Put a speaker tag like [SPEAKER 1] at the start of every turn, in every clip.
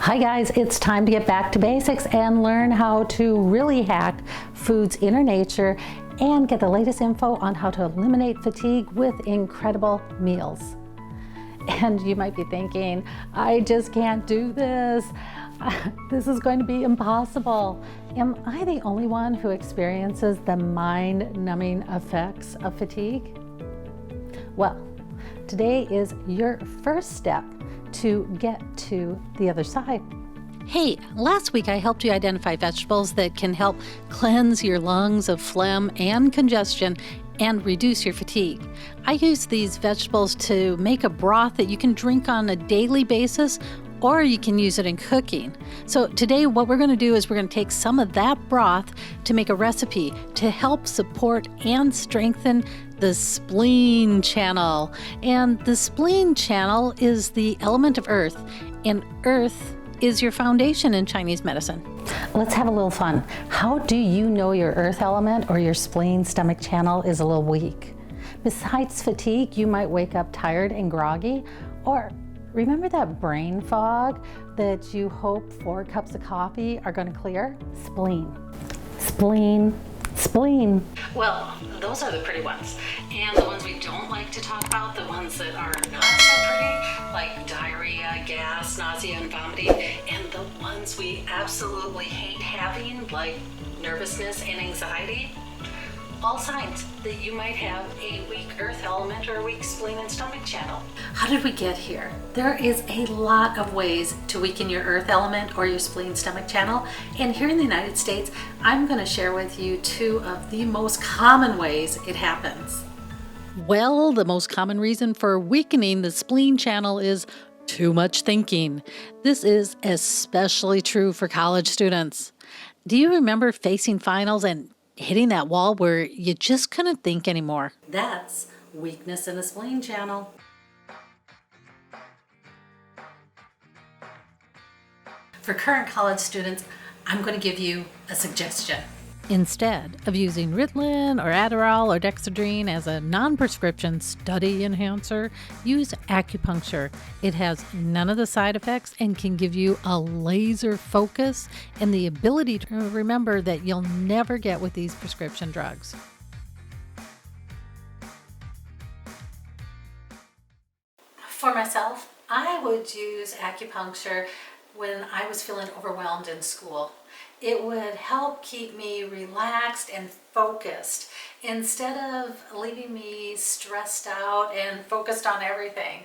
[SPEAKER 1] Hi guys, it's time to get back to basics and learn how to really hack food's inner nature and get the latest info on how to eliminate fatigue with incredible meals. And you might be thinking, I just can't do this. This is going to be impossible. Am I the only one who experiences the mind-numbing effects of fatigue? Well, today is your first step to get to the other side. Hey, last week I helped you identify vegetables that can help cleanse your lungs of phlegm and congestion and reduce your fatigue. I use these vegetables to make a broth that you can drink on a daily basis, or you can use it in cooking. So today what we're going to do is we're going to take some of that broth to make a recipe to help support and strengthen the spleen channel. And the spleen channel is the element of earth, and earth is your foundation in Chinese medicine. Let's have a little fun. How do you know your earth element or your spleen stomach channel is a little weak? Besides fatigue, you might wake up tired and groggy, or remember that brain fog that you hope 4 cups of coffee are going to clear? Spleen, spleen, spleen. Well, those are the pretty ones. And the ones we don't like to talk about, the ones that are not so pretty, like diarrhea, gas, nausea, and vomiting, and the ones we absolutely hate having, like nervousness and anxiety. All signs that you might have a weak earth element or a weak spleen and stomach channel. How did we get here? There is a lot of ways to weaken your earth element or your spleen stomach channel, and here in the United States I'm going to share with you 2 of the most common ways it happens. Well, the most common reason for weakening the spleen channel is too much thinking. This is especially true for college students. Do you remember facing finals and hitting that wall where you just couldn't think anymore? That's weakness in the spleen channel. For current college students, I'm going to give you a suggestion. Instead of using Ritalin or Adderall or Dexedrine as a non-prescription study enhancer, use acupuncture. It has none of the side effects and can give you a laser focus and the ability to remember that you'll never get with these prescription drugs. For myself, I would use acupuncture when I was feeling overwhelmed in school. It would help keep me relaxed and focused instead of leaving me stressed out and focused on everything.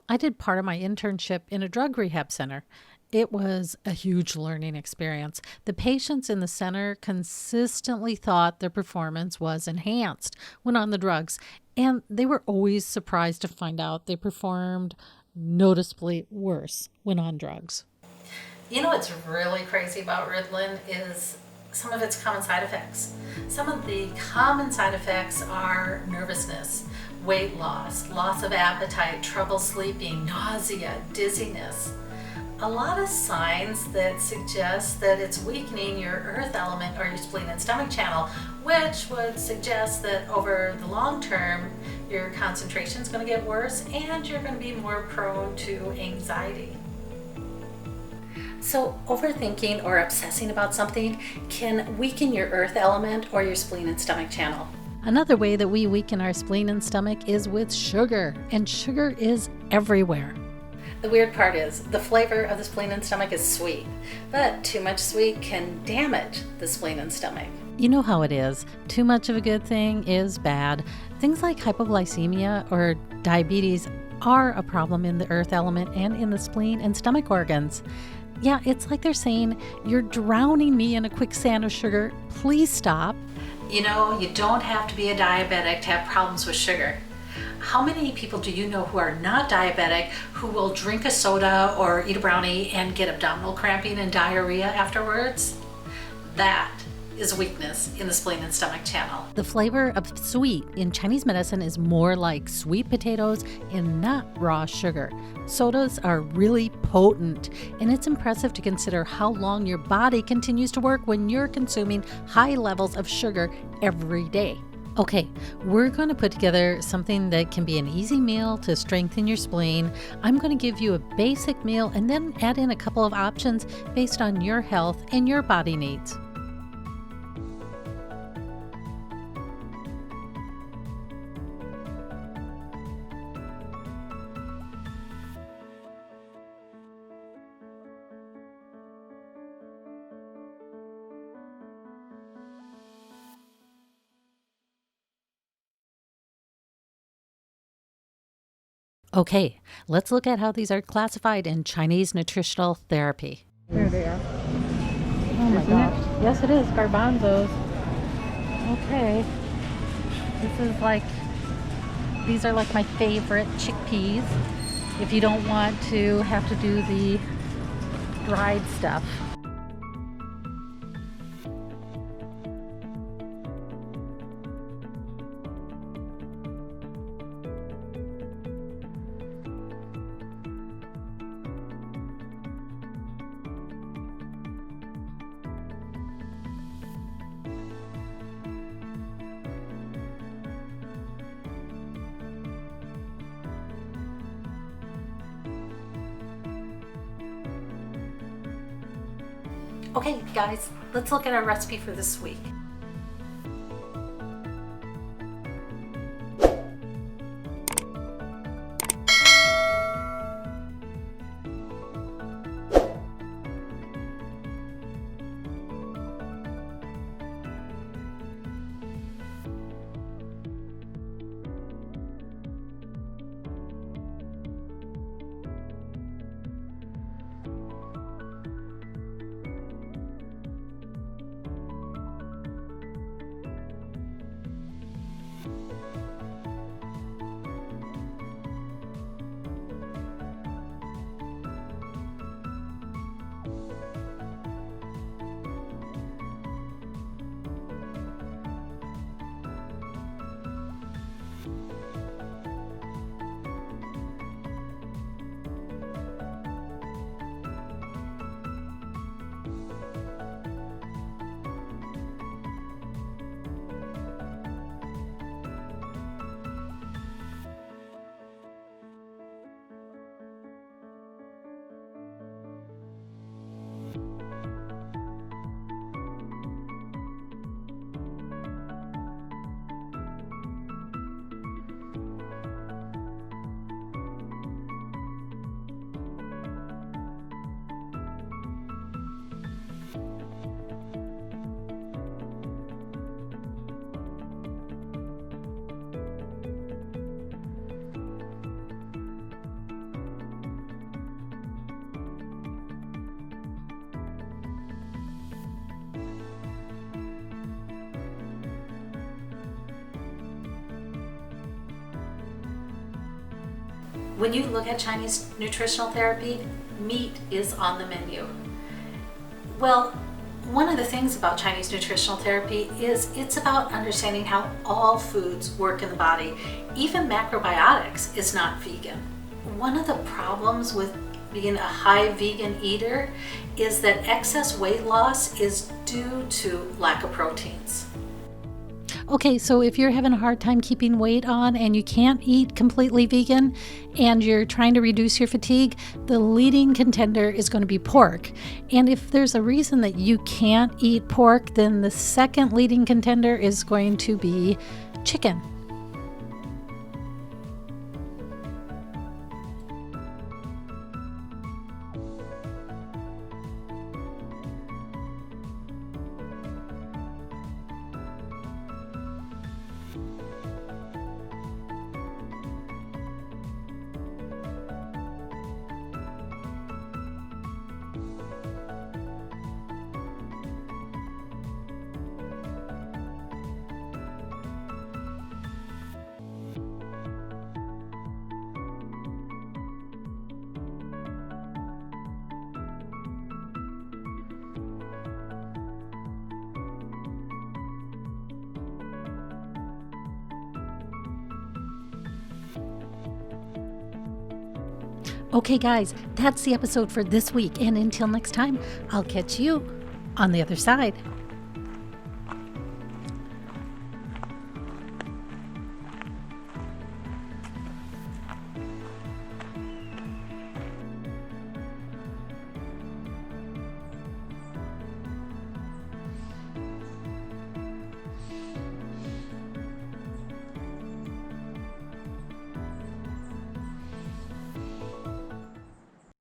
[SPEAKER 1] I did part of my internship in a drug rehab center. It was a huge learning experience. The patients in the center consistently thought their performance was enhanced when on the drugs, and they were always surprised to find out they performed noticeably worse when on drugs. You know what's really crazy about Ritalin is some of its common side effects. Some of the common side effects are nervousness, weight loss, loss of appetite, trouble sleeping, nausea, dizziness. A lot of signs that suggest that it's weakening your earth element or your spleen and stomach channel, which would suggest that over the long term, your concentration is going to get worse and you're going to be more prone to anxiety. So overthinking or obsessing about something can weaken your earth element or your spleen and stomach channel. Another way that we weaken our spleen and stomach is with sugar, and sugar is everywhere. The weird part is the flavor of the spleen and stomach is sweet, but too much sweet can damage the spleen and stomach. You know how it is. Too much of a good thing is bad. Things like hypoglycemia or diabetes are a problem in the earth element and in the spleen and stomach organs. Yeah, it's like they're saying, you're drowning me in a quicksand of sugar. Please stop. You know, you don't have to be a diabetic to have problems with sugar. How many people do you know who are not diabetic who will drink a soda or eat a brownie and get abdominal cramping and diarrhea afterwards? That is weakness in the spleen and stomach channel. The flavor of sweet in Chinese medicine is more like sweet potatoes and not raw sugar. Sodas are really potent, and it's impressive to consider how long your body continues to work when you're consuming high levels of sugar every day. Okay, we're going to put together something that can be an easy meal to strengthen your spleen. I'm going to give you a basic meal and then add in a couple of options based on your health and your body needs. Okay, let's look at how these are classified in Chinese nutritional therapy.
[SPEAKER 2] There they are.
[SPEAKER 1] Oh my
[SPEAKER 2] Isn't
[SPEAKER 1] gosh. Yes, it is. Garbanzos. Okay. These are like my favorite chickpeas. If you don't want to have to do the dried stuff. Okay, guys, let's look at our recipe for this week. When you look at Chinese nutritional therapy, meat is on the menu. Well, one of the things about Chinese nutritional therapy is it's about understanding how all foods work in the body. Even macrobiotics is not vegan. One of the problems with being a high vegan eater is that excess weight loss is due to lack of proteins. Okay, so if you're having a hard time keeping weight on and you can't eat completely vegan and you're trying to reduce your fatigue, the leading contender is going to be pork. And if there's a reason that you can't eat pork, then the second leading contender is going to be chicken. Okay, guys, that's the episode for this week. And until next time, I'll catch you on the other side.